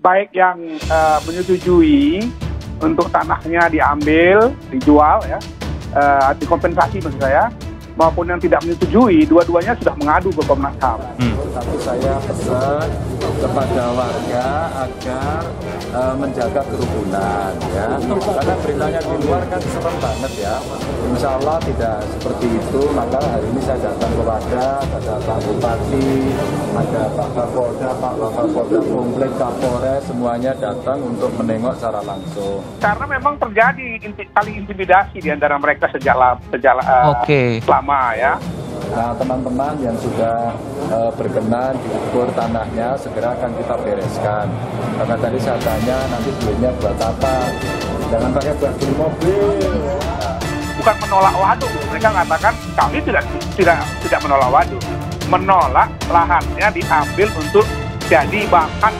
baik yang menyetujui untuk tanahnya diambil, dijual, ya, dikompensasi maksud saya, maupun yang tidak menyetujui, dua-duanya sudah mengadu ke Komnas HAM. Tapi saya pesan kepada warga agar menjaga kerukunan, ya. Karena beritanya di luar kan serem banget, ya. Insya Allah tidak seperti itu. Maka hari ini saya datang ke Wadas, ada Pak Bupati, ada Pak Kapolda, Pak Wakapolda, Komplek Kapolres, semuanya datang untuk menengok secara langsung. Karena memang terjadi saling intimidasi di antara mereka sejak lama, ya. Nah, teman-teman yang sudah berkenan diukur tanahnya segera akan kita bereskan. Karena tadi saya tanya nanti duitnya buat apa? Jangan pakai buat beli mobil. Bukan menolak waduk, mereka mengatakan kami tidak menolak waduk, menolak lahannya diambil untuk jadi bahan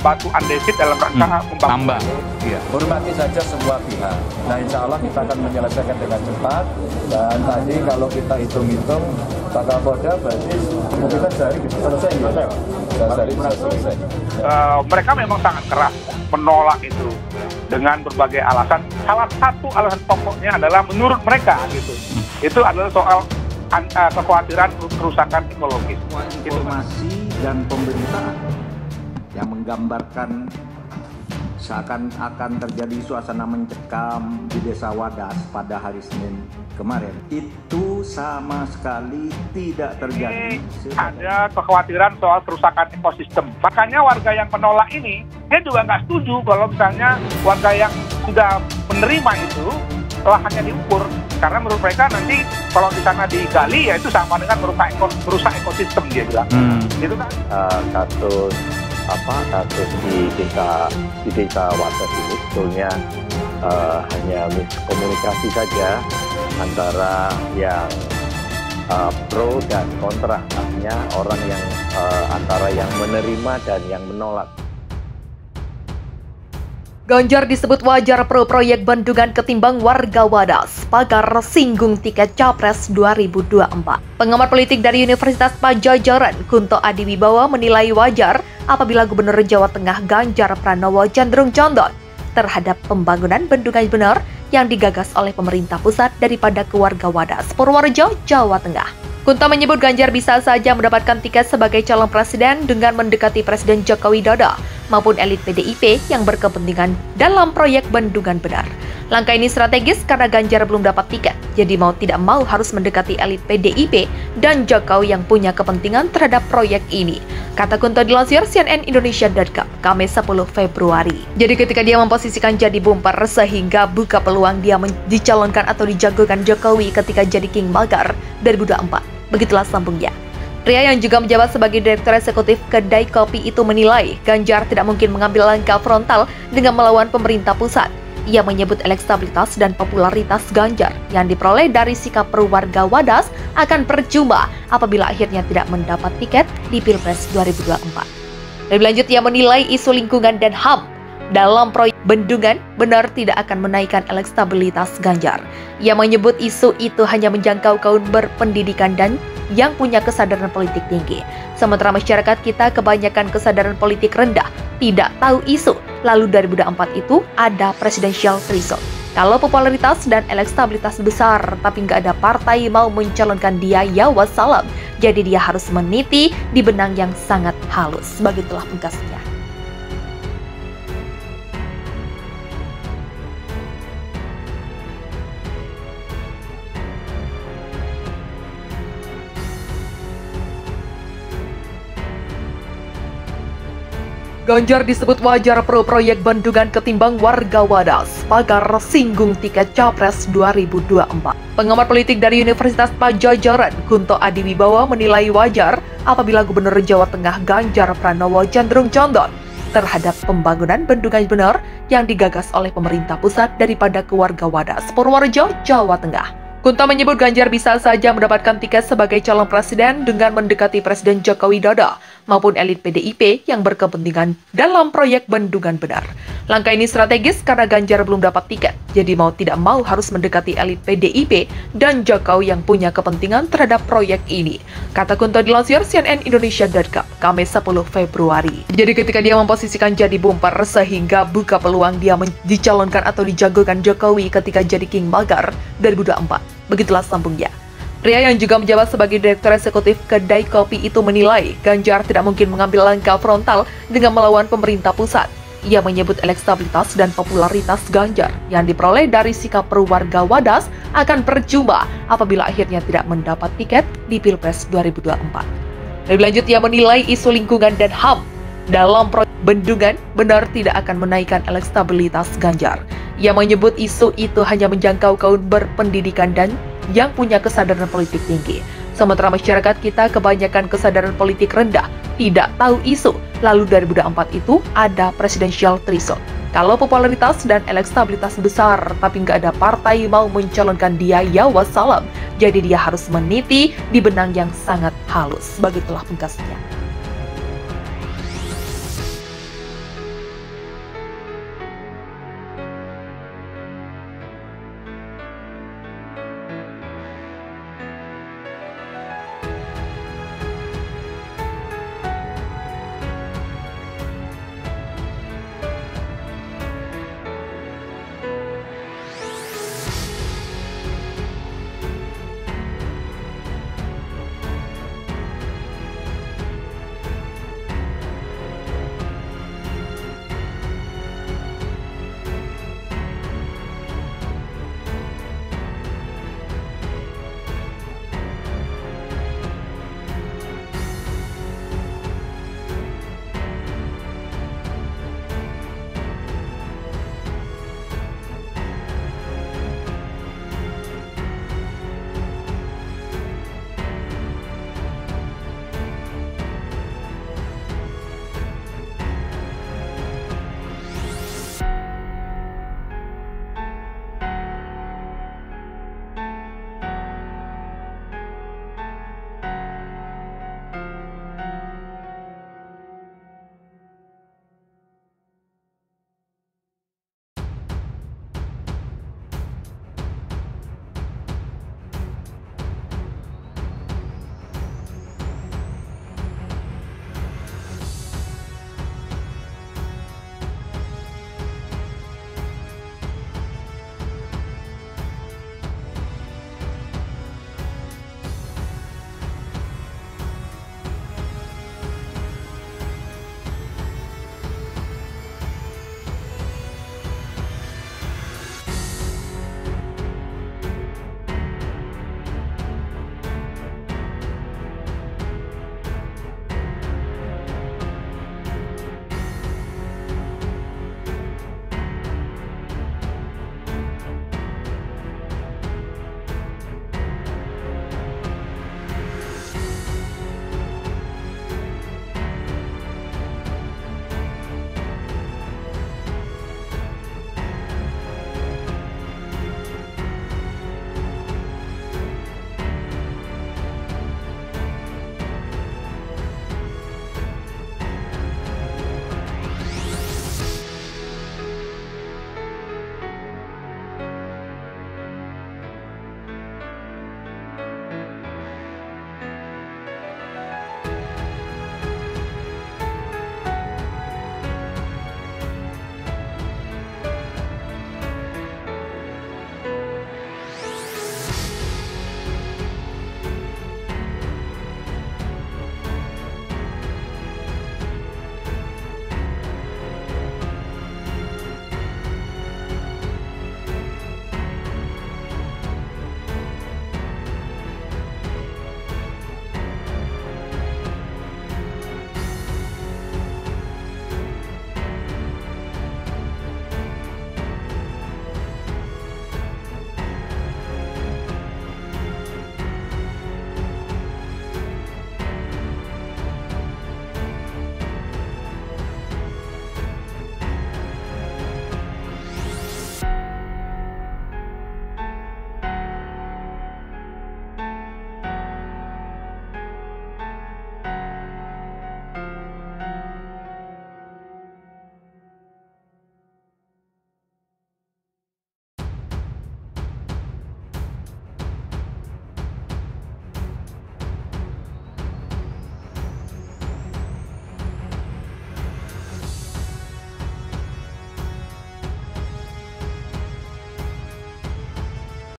batu andesit dalam rangka pembangunan. Iya. Hormati saja semua pihak. Nah, insya Allah kita akan menyelesaikan dengan cepat. Dan tadi kalau kita hitung-hitung, Pak Kapolda berarti kita sehari bisa selesai. Sehari bisa selesai. Mereka memang sangat keras menolak itu dengan berbagai alasan. Salah satu alasan pokoknya adalah menurut mereka gitu. Itu adalah soal kekhawatiran kerusakan ekologis. Informasi dan pemberitaan yang menggambarkan seakan-akan terjadi suasana mencekam di Desa Wadas pada hari Senin kemarin, itu sama sekali tidak terjadi. Ada kekhawatiran soal kerusakan ekosistem. Makanya warga yang menolak ini, dia juga nggak setuju kalau misalnya warga yang sudah menerima itu lahannya diukur. Karena menurut mereka nanti kalau di sana digali, ya itu sama dengan merusak ekosistem, dia bilang. Itu kan kasus di desa Wadas ini sebetulnya hanya miskomunikasi saja antara yang pro dan kontra, artinya orang yang antara yang menerima dan yang menolak. Ganjar disebut wajar pro proyek bendungan ketimbang warga Wadas. Pagar singgung tiket Capres 2024. Pengamat politik dari Universitas Padjadjaran, Kunto Adiwibowo menilai wajar apabila Gubernur Jawa Tengah Ganjar Pranowo cenderung condong terhadap pembangunan bendungan bener yang digagas oleh pemerintah pusat daripada ke warga Wadas, Purworejo, Jawa Tengah. Kunto menyebut Ganjar bisa saja mendapatkan tiket sebagai calon presiden dengan mendekati Presiden Joko Widodo maupun elit PDIP yang berkepentingan dalam proyek bendungan bener. Langkah ini strategis karena Ganjar belum dapat tiket, jadi mau tidak mau harus mendekati elit PDIP dan Jokowi yang punya kepentingan terhadap proyek ini. Kata Kunto dilansir cnnindonesia.com, Kamis 10 Februari. Jadi ketika dia memposisikan jadi bumper sehingga buka peluang dia dicalonkan atau dijagokan Jokowi ketika jadi Kingmaker 2024. Begitulah sambungnya. Pria yang juga menjabat sebagai Direktur Eksekutif Kedai Kopi itu menilai Ganjar tidak mungkin mengambil langkah frontal dengan melawan pemerintah pusat. Ia menyebut elektabilitas dan popularitas Ganjar yang diperoleh dari sikap pro warga Wadas akan percuma apabila akhirnya tidak mendapat tiket di Pilpres 2024. Lebih lanjut, ia menilai isu lingkungan dan HAM dalam proyek bendungan benar tidak akan menaikkan elektabilitas Ganjar. Ia menyebut isu itu hanya menjangkau kaum berpendidikan dan yang punya kesadaran politik tinggi. Sementara masyarakat kita kebanyakan kesadaran politik rendah, tidak tahu isu. Lalu 2024 itu ada presidential threshold. Kalau popularitas dan elektabilitas besar tapi nggak ada partai mau mencalonkan dia, ya wassalam. Jadi dia harus meniti di benang yang sangat halus. Begitulah pungkasnya. Ganjar disebut wajar pro proyek bendungan ketimbang warga Wadas. Pagar singgung tiket Capres 2024. Pengamat politik dari Universitas Padjadjaran, Kunto Adiwibowo menilai wajar apabila Gubernur Jawa Tengah Ganjar Pranowo cenderung condong terhadap pembangunan bendungan bener yang digagas oleh pemerintah pusat daripada ke warga Wadas, Purworejo, Jawa Tengah. Kunto menyebut Ganjar bisa saja mendapatkan tiket sebagai calon presiden dengan mendekati Presiden Joko Widodo maupun elit PDIP yang berkepentingan dalam proyek Bendungan Bener. Langkah ini strategis karena Ganjar belum dapat tiket, jadi mau tidak mau harus mendekati elit PDIP dan Jokowi yang punya kepentingan terhadap proyek ini. Kata Kunto dilansir cnnindonesia.com, Kamis 10 Februari. Jadi ketika dia memposisikan jadi bumper sehingga buka peluang dia dicalonkan atau dijagokan Jokowi ketika jadi Kingmaker 2024. Begitulah sambungnya. Pria yang juga menjabat sebagai Direktur Eksekutif Kedai Kopi itu menilai Ganjar tidak mungkin mengambil langkah frontal dengan melawan pemerintah pusat. Ia menyebut elektabilitas dan popularitas Ganjar yang diperoleh dari sikap perwarga Wadas akan percuma apabila akhirnya tidak mendapat tiket di Pilpres 2024. Lebih lanjut, ia menilai isu lingkungan dan HAM dalam proyek Bendungan Bener tidak akan menaikkan elektabilitas Ganjar. Ia menyebut isu itu hanya menjangkau kaum berpendidikan dan yang punya kesadaran politik tinggi. Sementara masyarakat kita kebanyakan kesadaran politik rendah, tidak tahu isu. Lalu 2024 itu ada presidential threshold. Kalau popularitas dan elektabilitas besar, tapi nggak ada partai mau mencalonkan dia, ya wassalam. Jadi dia harus meniti di benang yang sangat halus. Begitulah pungkasnya.